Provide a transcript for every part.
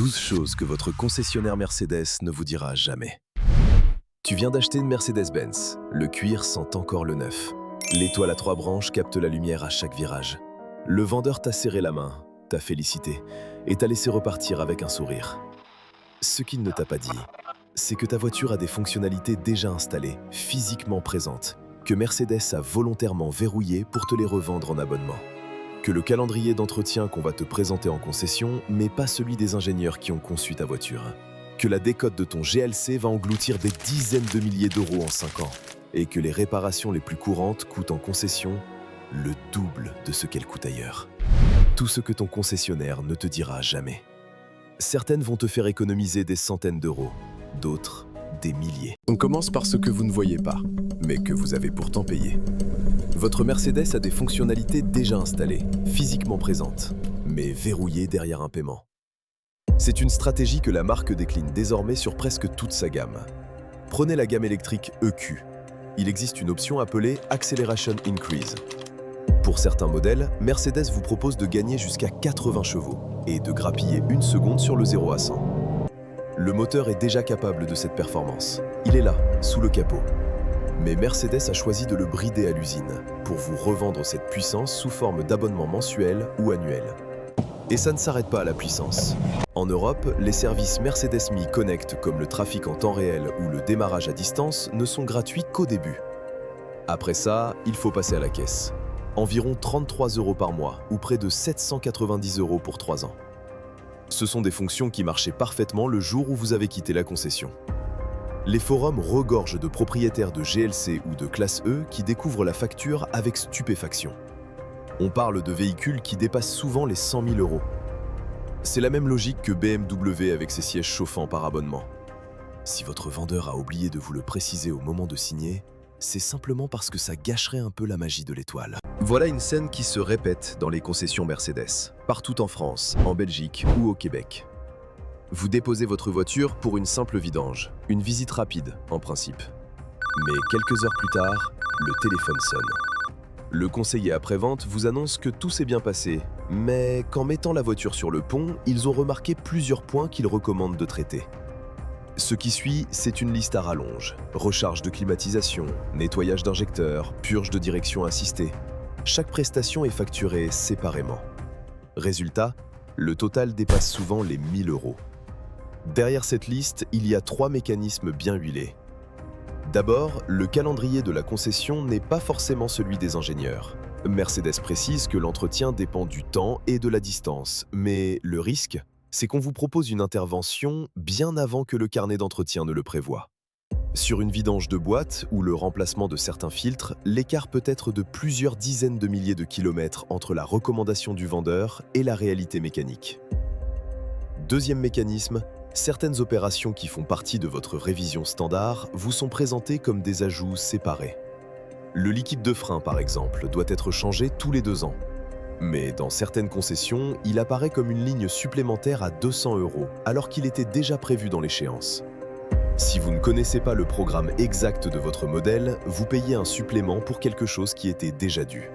12 choses que votre concessionnaire Mercedes ne vous dira jamais. Tu viens d'acheter une Mercedes-Benz. Le cuir sent encore le neuf. L'étoile à 3 branches capte la lumière à chaque virage. Le vendeur t'a serré la main, t'a félicité et t'a laissé repartir avec un sourire. Ce qu'il ne t'a pas dit, c'est que ta voiture a des fonctionnalités déjà installées, physiquement présentes, que Mercedes a volontairement verrouillées pour te les revendre en abonnement. Que le calendrier d'entretien qu'on va te présenter en concession n'est pas celui des ingénieurs qui ont conçu ta voiture. Que la décote de ton GLC va engloutir des dizaines de milliers d'euros en 5 ans. Et que les réparations les plus courantes coûtent en concession le double de ce qu'elles coûtent ailleurs. Tout ce que ton concessionnaire ne te dira jamais. Certaines vont te faire économiser des centaines d'euros, d'autres des milliers. On commence par ce que vous ne voyez pas, mais que vous avez pourtant payé. Votre Mercedes a des fonctionnalités déjà installées, physiquement présentes, mais verrouillées derrière un paiement. C'est une stratégie que la marque décline désormais sur presque toute sa gamme. Prenez la gamme électrique EQ. Il existe une option appelée Acceleration Increase. Pour certains modèles, Mercedes vous propose de gagner jusqu'à 80 chevaux et de grappiller 1 seconde sur le 0 à 100. Le moteur est déjà capable de cette performance. Il est là, sous le capot. Mais Mercedes a choisi de le brider à l'usine pour vous revendre cette puissance sous forme d'abonnement mensuel ou annuel. Et ça ne s'arrête pas à la puissance. En Europe, les services Mercedes Me Connect comme le trafic en temps réel ou le démarrage à distance ne sont gratuits qu'au début. Après ça, il faut passer à la caisse. Environ 33 € par mois ou près de 790 € pour 3 ans. Ce sont des fonctions qui marchaient parfaitement le jour où vous avez quitté la concession. Les forums regorgent de propriétaires de GLC ou de classe E qui découvrent la facture avec stupéfaction. On parle de véhicules qui dépassent souvent les 100 000 €. C'est la même logique que BMW avec ses sièges chauffants par abonnement. Si votre vendeur a oublié de vous le préciser au moment de signer, c'est simplement parce que ça gâcherait un peu la magie de l'étoile. Voilà une scène qui se répète dans les concessions Mercedes, partout en France, en Belgique ou au Québec. Vous déposez votre voiture pour une simple vidange, une visite rapide en principe. Mais quelques heures plus tard, le téléphone sonne. Le conseiller après-vente vous annonce que tout s'est bien passé, mais qu'en mettant la voiture sur le pont, ils ont remarqué plusieurs points qu'ils recommandent de traiter. Ce qui suit, c'est une liste à rallonge. Recharge de climatisation, nettoyage d'injecteurs, purge de direction assistée. Chaque prestation est facturée séparément. Résultat, le total dépasse souvent les 1 000 €. Derrière cette liste, il y a 3 mécanismes bien huilés. D'abord, le calendrier de la concession n'est pas forcément celui des ingénieurs. Mercedes précise que l'entretien dépend du temps et de la distance, mais le risque, c'est qu'on vous propose une intervention bien avant que le carnet d'entretien ne le prévoie. Sur une vidange de boîte ou le remplacement de certains filtres, l'écart peut être de plusieurs dizaines de milliers de kilomètres entre la recommandation du vendeur et la réalité mécanique. Deuxième mécanisme, certaines opérations qui font partie de votre révision standard vous sont présentées comme des ajouts séparés. Le liquide de frein, par exemple, doit être changé tous les 2 ans. Mais dans certaines concessions, il apparaît comme une ligne supplémentaire à 200 €, alors qu'il était déjà prévu dans l'échéance. Si vous ne connaissez pas le programme exact de votre modèle, vous payez un supplément pour quelque chose qui était déjà dû.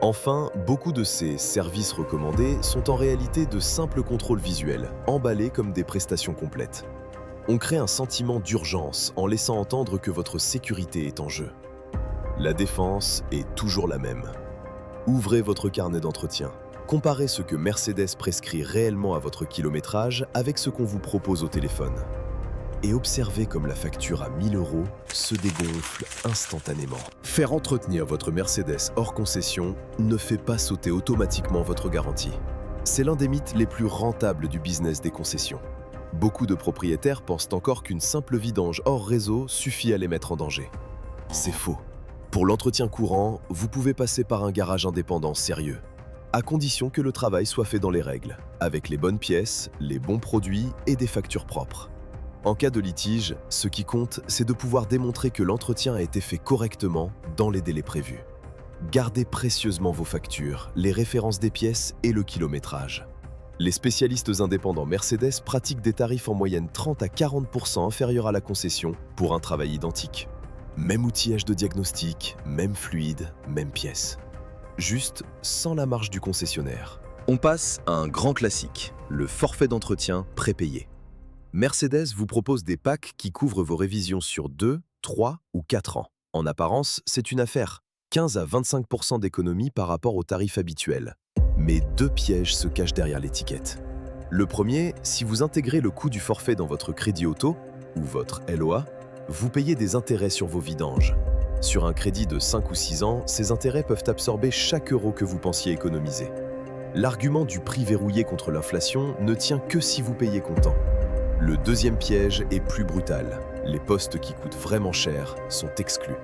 Enfin, beaucoup de ces services recommandés sont en réalité de simples contrôles visuels, emballés comme des prestations complètes. On crée un sentiment d'urgence en laissant entendre que votre sécurité est en jeu. La défense est toujours la même. Ouvrez votre carnet d'entretien. Comparez ce que Mercedes prescrit réellement à votre kilométrage avec ce qu'on vous propose au téléphone. Et observez comme la facture à 1 000 € se dégonfle instantanément. Faire entretenir votre Mercedes hors concession ne fait pas sauter automatiquement votre garantie. C'est l'un des mythes les plus rentables du business des concessions. Beaucoup de propriétaires pensent encore qu'une simple vidange hors réseau suffit à les mettre en danger. C'est faux. Pour l'entretien courant, vous pouvez passer par un garage indépendant sérieux, à condition que le travail soit fait dans les règles, avec les bonnes pièces, les bons produits et des factures propres. En cas de litige, ce qui compte, c'est de pouvoir démontrer que l'entretien a été fait correctement dans les délais prévus. Gardez précieusement vos factures, les références des pièces et le kilométrage. Les spécialistes indépendants Mercedes pratiquent des tarifs en moyenne 30 à 40% inférieurs à la concession pour un travail identique. Même outillage de diagnostic, même fluide, même pièce. Juste sans la marge du concessionnaire. On passe à un grand classique, le forfait d'entretien prépayé. Mercedes vous propose des packs qui couvrent vos révisions sur 2, 3 ou 4 ans. En apparence, c'est une affaire. 15 à 25% d'économie par rapport au tarif habituel. Mais deux pièges se cachent derrière l'étiquette. Le premier, si vous intégrez le coût du forfait dans votre crédit auto ou votre LOA, vous payez des intérêts sur vos vidanges. Sur un crédit de 5 ou 6 ans, ces intérêts peuvent absorber chaque euro que vous pensiez économiser. L'argument du prix verrouillé contre l'inflation ne tient que si vous payez comptant. Le deuxième piège est plus brutal. Les postes qui coûtent vraiment cher sont exclus.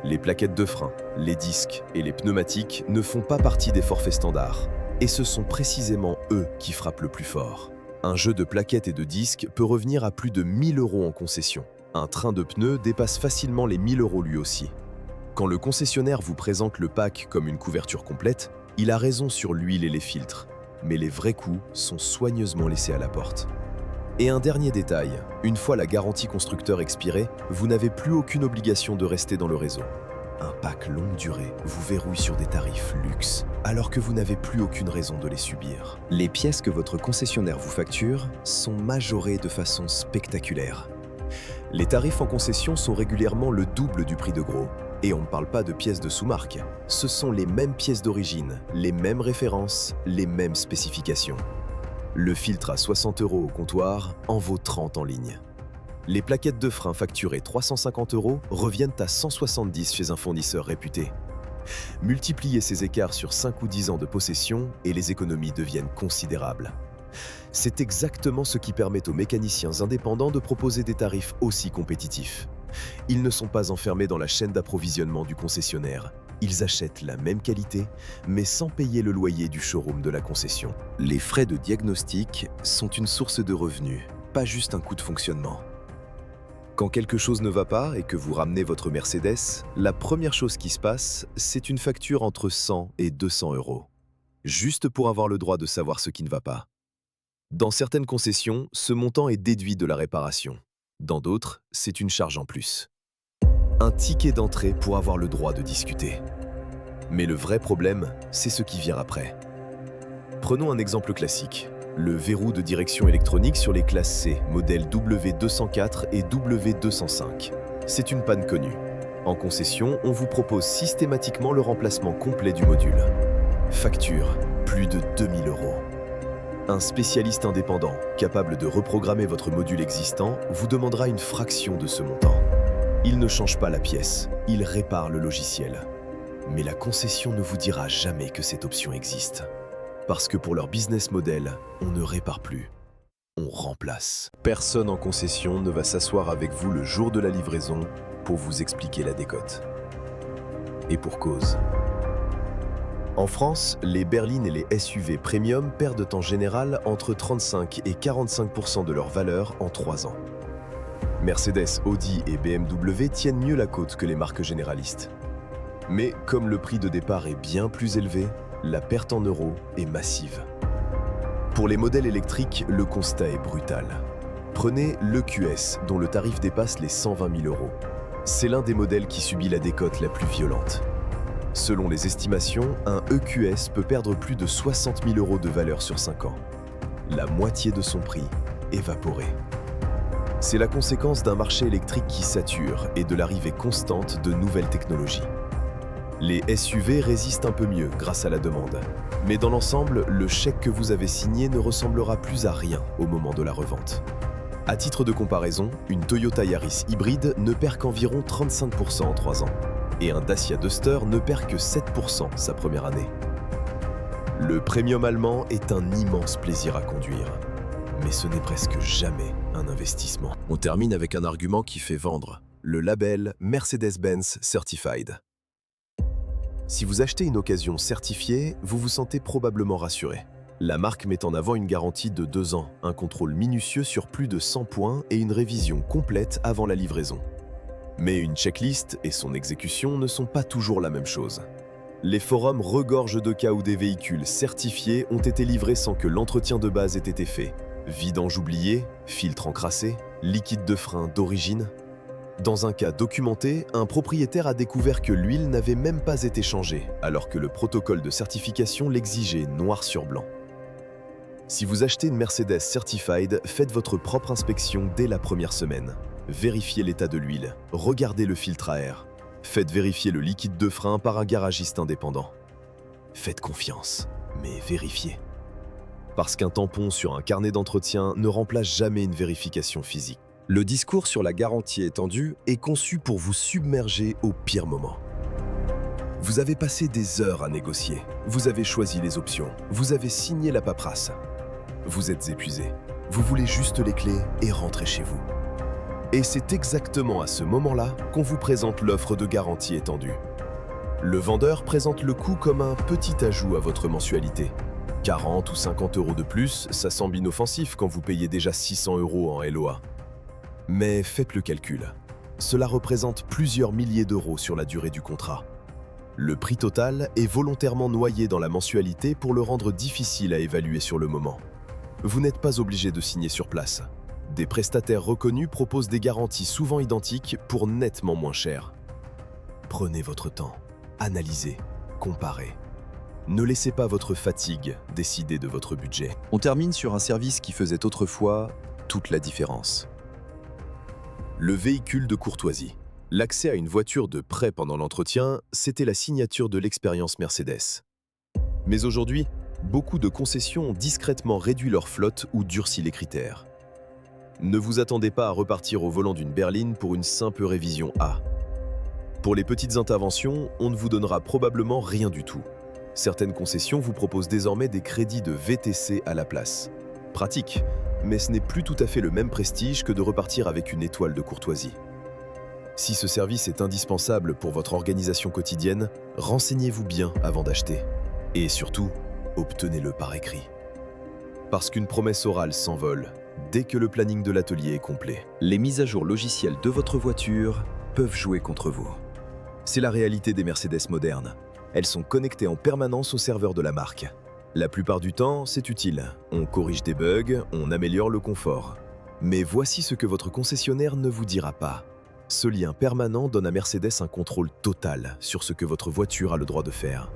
Les plaquettes de frein, les disques et les pneumatiques ne font pas partie des forfaits standards. Et ce sont précisément eux qui frappent le plus fort. Un jeu de plaquettes et de disques peut revenir à plus de 1000 € en concession. Un train de pneus dépasse facilement les 1000 € lui aussi. Quand le concessionnaire vous présente le pack comme une couverture complète, il a raison sur l'huile et les filtres. Mais les vrais coûts sont soigneusement laissés à la porte. Et un dernier détail, une fois la garantie constructeur expirée, vous n'avez plus aucune obligation de rester dans le réseau. Un pack longue durée vous verrouille sur des tarifs luxe, alors que vous n'avez plus aucune raison de les subir. Les pièces que votre concessionnaire vous facture sont majorées de façon spectaculaire. Les tarifs en concession sont régulièrement le double du prix de gros. Et on ne parle pas de pièces de sous-marque. Ce sont les mêmes pièces d'origine, les mêmes références, les mêmes spécifications. Le filtre à 60 € au comptoir en vaut 30 en ligne. Les plaquettes de frein facturées 350 € reviennent à 170 chez un fournisseur réputé. Multipliez ces écarts sur 5 ou 10 ans de possession et les économies deviennent considérables. C'est exactement ce qui permet aux mécaniciens indépendants de proposer des tarifs aussi compétitifs. Ils ne sont pas enfermés dans la chaîne d'approvisionnement du concessionnaire. Ils achètent la même qualité, mais sans payer le loyer du showroom de la concession. Les frais de diagnostic sont une source de revenus, pas juste un coût de fonctionnement. Quand quelque chose ne va pas et que vous ramenez votre Mercedes, la première chose qui se passe, c'est une facture entre 100 et 200 €. Juste pour avoir le droit de savoir ce qui ne va pas. Dans certaines concessions, ce montant est déduit de la réparation. Dans d'autres, c'est une charge en plus. Un ticket d'entrée pour avoir le droit de discuter. Mais le vrai problème, c'est ce qui vient après. Prenons un exemple classique. Le verrou de direction électronique sur les classes C, modèles W204 et W205. C'est une panne connue. En concession, on vous propose systématiquement le remplacement complet du module. Facture, plus de 2000 €. Un spécialiste indépendant, capable de reprogrammer votre module existant, vous demandera une fraction de ce montant. Il ne change pas la pièce, il répare le logiciel. Mais la concession ne vous dira jamais que cette option existe. Parce que pour leur business model, on ne répare plus, on remplace. Personne en concession ne va s'asseoir avec vous le jour de la livraison pour vous expliquer la décote. Et pour cause. En France, les berlines et les SUV premium perdent en général entre 35 et 45% de leur valeur en 3 ans. Mercedes, Audi et BMW tiennent mieux la côte que les marques généralistes. Mais comme le prix de départ est bien plus élevé, la perte en euros est massive. Pour les modèles électriques, le constat est brutal. Prenez l'EQS, dont le tarif dépasse les 120 000 €. C'est l'un des modèles qui subit la décote la plus violente. Selon les estimations, un EQS peut perdre plus de 60 000 € de valeur sur 5 ans. La moitié de son prix évaporé. C'est la conséquence d'un marché électrique qui sature et de l'arrivée constante de nouvelles technologies. Les SUV résistent un peu mieux grâce à la demande. Mais dans l'ensemble, le chèque que vous avez signé ne ressemblera plus à rien au moment de la revente. À titre de comparaison, une Toyota Yaris hybride ne perd qu'environ 35% en 3 ans. Et un Dacia Duster ne perd que 7% sa première année. Le premium allemand est un immense plaisir à conduire. Mais ce n'est presque jamais un investissement. On termine avec un argument qui fait vendre, le label Mercedes-Benz Certified. Si vous achetez une occasion certifiée, vous vous sentez probablement rassuré. La marque met en avant une garantie de 2 ans, un contrôle minutieux sur plus de 100 points et une révision complète avant la livraison. Mais une checklist et son exécution ne sont pas toujours la même chose. Les forums regorgent de cas où des véhicules certifiés ont été livrés sans que l'entretien de base ait été fait. Vidange oubliée, filtre encrassé, liquide de frein d'origine. Dans un cas documenté, un propriétaire a découvert que l'huile n'avait même pas été changée, alors que le protocole de certification l'exigeait noir sur blanc. Si vous achetez une Mercedes Certified, faites votre propre inspection dès la première semaine. Vérifiez l'état de l'huile, regardez le filtre à air. Faites vérifier le liquide de frein par un garagiste indépendant. Faites confiance, mais vérifiez. Parce qu'un tampon sur un carnet d'entretien ne remplace jamais une vérification physique. Le discours sur la garantie étendue est conçu pour vous submerger au pire moment. Vous avez passé des heures à négocier, vous avez choisi les options, vous avez signé la paperasse. Vous êtes épuisé, vous voulez juste les clés et rentrer chez vous. Et c'est exactement à ce moment-là qu'on vous présente l'offre de garantie étendue. Le vendeur présente le coût comme un petit ajout à votre mensualité. 40 ou 50 € de plus, ça semble inoffensif quand vous payez déjà 600 € en LOA. Mais faites le calcul. Cela représente plusieurs milliers d'euros sur la durée du contrat. Le prix total est volontairement noyé dans la mensualité pour le rendre difficile à évaluer sur le moment. Vous n'êtes pas obligé de signer sur place. Des prestataires reconnus proposent des garanties souvent identiques pour nettement moins cher. Prenez votre temps, analysez, comparez. Ne laissez pas votre fatigue décider de votre budget. On termine sur un service qui faisait autrefois toute la différence. Le véhicule de courtoisie. L'accès à une voiture de prêt pendant l'entretien, c'était la signature de l'expérience Mercedes. Mais aujourd'hui, beaucoup de concessions ont discrètement réduit leur flotte ou durci les critères. Ne vous attendez pas à repartir au volant d'une berline pour une simple révision A. Pour les petites interventions, on ne vous donnera probablement rien du tout. Certaines concessions vous proposent désormais des crédits de VTC à la place. Pratique, mais ce n'est plus tout à fait le même prestige que de repartir avec une étoile de courtoisie. Si ce service est indispensable pour votre organisation quotidienne, renseignez-vous bien avant d'acheter. Et surtout, obtenez-le par écrit. Parce qu'une promesse orale s'envole dès que le planning de l'atelier est complet. Les mises à jour logicielles de votre voiture peuvent jouer contre vous. C'est la réalité des Mercedes modernes. Elles sont connectées en permanence au serveur de la marque. La plupart du temps, c'est utile. On corrige des bugs, on améliore le confort. Mais voici ce que votre concessionnaire ne vous dira pas. Ce lien permanent donne à Mercedes un contrôle total sur ce que votre voiture a le droit de faire.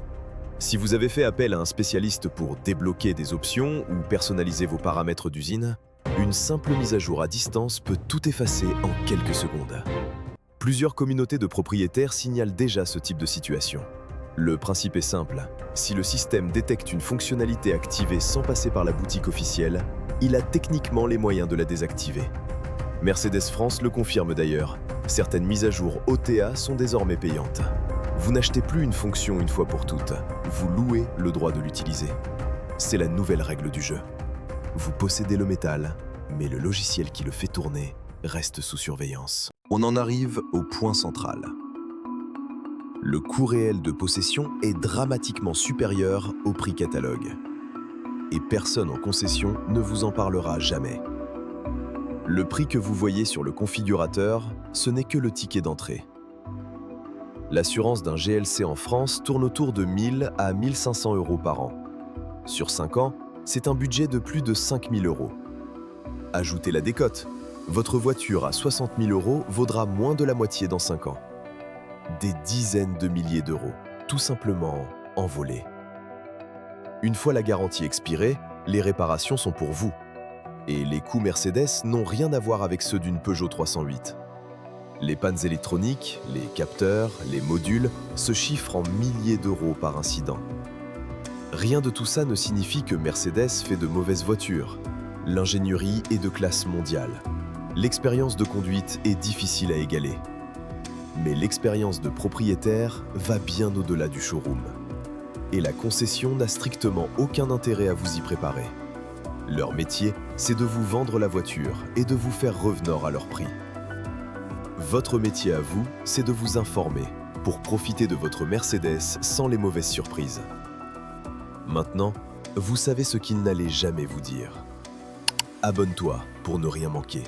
Si vous avez fait appel à un spécialiste pour débloquer des options ou personnaliser vos paramètres d'usine, une simple mise à jour à distance peut tout effacer en quelques secondes. Plusieurs communautés de propriétaires signalent déjà ce type de situation. Le principe est simple. Si le système détecte une fonctionnalité activée sans passer par la boutique officielle, il a techniquement les moyens de la désactiver. Mercedes France le confirme d'ailleurs. Certaines mises à jour OTA sont désormais payantes. Vous n'achetez plus une fonction une fois pour toutes, vous louez le droit de l'utiliser. C'est la nouvelle règle du jeu. Vous possédez le métal, mais le logiciel qui le fait tourner reste sous surveillance. On en arrive au point central. Le coût réel de possession est dramatiquement supérieur au prix catalogue. Et personne en concession ne vous en parlera jamais. Le prix que vous voyez sur le configurateur, ce n'est que le ticket d'entrée. L'assurance d'un GLC en France tourne autour de 1000 à 1500 € par an. Sur 5 ans, c'est un budget de plus de 5000 €. Ajoutez la décote. Votre voiture à 60 000 € vaudra moins de la moitié dans 5 ans. Des dizaines de milliers d'euros, tout simplement envolés. Une fois la garantie expirée, les réparations sont pour vous. Et les coûts Mercedes n'ont rien à voir avec ceux d'une Peugeot 308. Les pannes électroniques, les capteurs, les modules se chiffrent en milliers d'euros par incident. Rien de tout ça ne signifie que Mercedes fait de mauvaises voitures. L'ingénierie est de classe mondiale. L'expérience de conduite est difficile à égaler. Mais l'expérience de propriétaire va bien au-delà du showroom. Et la concession n'a strictement aucun intérêt à vous y préparer. Leur métier, c'est de vous vendre la voiture et de vous faire revenir à leur prix. Votre métier à vous, c'est de vous informer pour profiter de votre Mercedes sans les mauvaises surprises. Maintenant, vous savez ce qu'ils n'allaient jamais vous dire. Abonne-toi pour ne rien manquer.